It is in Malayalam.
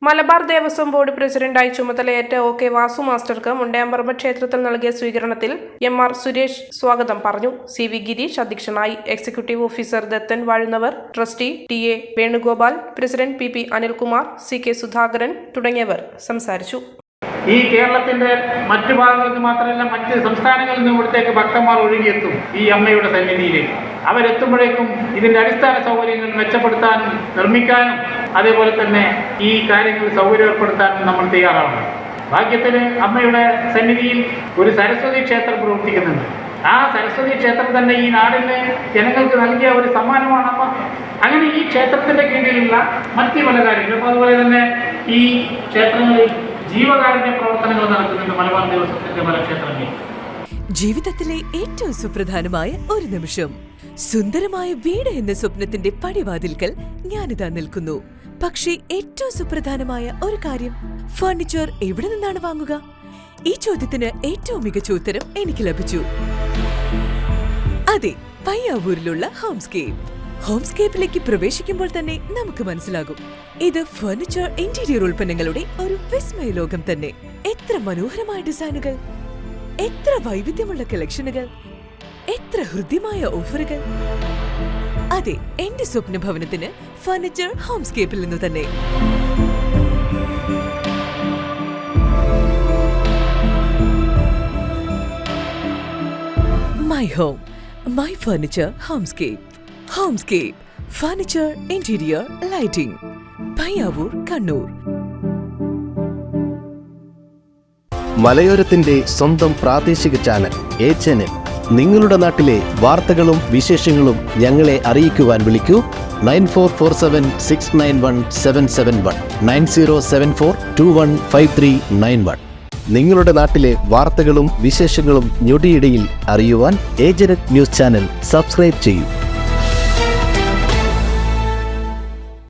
മലബാർ ദേവസ്വം ബോർഡ് പ്രസിഡന്റായി ചുമതലയേറ്റ OK വാസു മാസ്റ്റർക്ക് മുണ്ടയാംപറമ്പ് ക്ഷേത്രത്തിൽ നൽകിയ സ്വീകരണത്തിൽ MR സുരേഷ് സ്വാഗതം പറഞ്ഞു. CV ഗിരീഷ് അധ്യക്ഷനായി. Executive officer Dathan Vazhunnavar, trustee TA Venugopal, president PP Anilkumar, CK Sudhakaran തുടങ്ങിയവർ സംസാരിച്ചു. ഈ കേരളത്തിന്റെ മറ്റു ഭാഗങ്ങളിൽ നിന്ന് മാത്രമല്ല മറ്റ് സംസ്ഥാനങ്ങളിൽ നിന്നും ഇവിടത്തേക്ക് ഭക്തന്മാർ ഒഴുകിയെത്തും ഈ അമ്മയുടെ സന്നിധിയിലേക്ക്. അവരെത്തുമ്പോഴേക്കും ഇതിന്റെ അടിസ്ഥാന സൗകര്യങ്ങൾ മെച്ചപ്പെടുത്താനും നിർമ്മിക്കാനും അതേപോലെ തന്നെ ഈ കാര്യങ്ങൾ സൗകര്യപ്പെടുത്താനും നമ്മൾ തയ്യാറാവണം. ഭാഗ്യത്തിന് അമ്മയുടെ സന്നിധിയിൽ ഒരു സരസ്വതി ക്ഷേത്രം പ്രവർത്തിക്കുന്നുണ്ട്. ആ സരസ്വതി ക്ഷേത്രം തന്നെ ഈ നാടിന് ജനങ്ങൾക്ക് നൽകിയ ഒരു സമ്മാനമാണ് അമ്മ. അങ്ങനെ ഈ ക്ഷേത്രത്തിന്റെ കീഴിലുള്ള മറ്റ് പല കാര്യങ്ങളും അതുപോലെ തന്നെ ഈ ക്ഷേത്രങ്ങളിൽ ജീവകാരുണ്യ പ്രവർത്തനങ്ങൾ നടക്കുന്നുണ്ട്. മലബാർ ദേവസ്വത്തിന്റെ പല ക്ഷേത്രങ്ങളിൽ ജീവിതത്തിലെ ഏറ്റവും സുപ്രധാനമായ ഒരു നിമിഷം, സുന്ദരമായ വീട് എന്ന സ്വപ്നത്തിന്റെ പടിവാതിൽക്കൽ ഞാനിതാ നിൽക്കുന്നു. പക്ഷേ ഏറ്റവും സുപ്രധാനമായ ഒരു കാര്യം, ഫർണിച്ചർ എവിടെ നിന്നാണ് വാങ്ങുക? ഈ ചോദ്യത്തിന് ഏറ്റവും മികച്ച ഉത്തരം എനിക്ക് ലഭിച്ചു. അതെ, പയ്യാവൂരിലുള്ള ഹോംസ്കേപ്പിലേക്ക് പ്രവേശിക്കുമ്പോൾ തന്നെ നമുക്ക് മനസ്സിലാകും, ഇത് ഫർണിച്ചർ ഇന്റീരിയർ ഉൽപ്പന്നങ്ങളുടെ ഒരു വിസ്മയ ലോകം തന്നെ. എത്ര മനോഹരമായ ഡിസൈനുകൾ, എത്ര വൈവിധ്യമുള്ള കളക്ഷനുകൾ, എത്ര ഹൃദ്യമായ ഓഫറുകൾ. അതെ, എന്റെ സ്വപ്ന ഭവനത്തിന് ഫർണിച്ചർ ഹോംസ്കേപ്പിൽ നിന്ന് തന്നെ. My home, my furniture Homescape. Furniture interior lighting, Payyavoor, Kannur. മലയോരത്തിന്റെ സ്വന്തം പ്രാദേശിക ചാനൽ HNN. നിങ്ങളുടെ നാട്ടിലെ വാർത്തകളും വിശേഷങ്ങളും ഞങ്ങളെ അറിയിക്കുവാൻ വിളിക്കൂ 9447691771 9074215391. നിങ്ങളുടെ നാട്ടിലെ വാർത്തകളും വിശേഷങ്ങളും ഞൊടിയിടയിൽ അറിയുവാൻ ഏജനറ്റ് ന്യൂസ് ചാനൽ സബ്സ്ക്രൈബ് ചെയ്യൂ.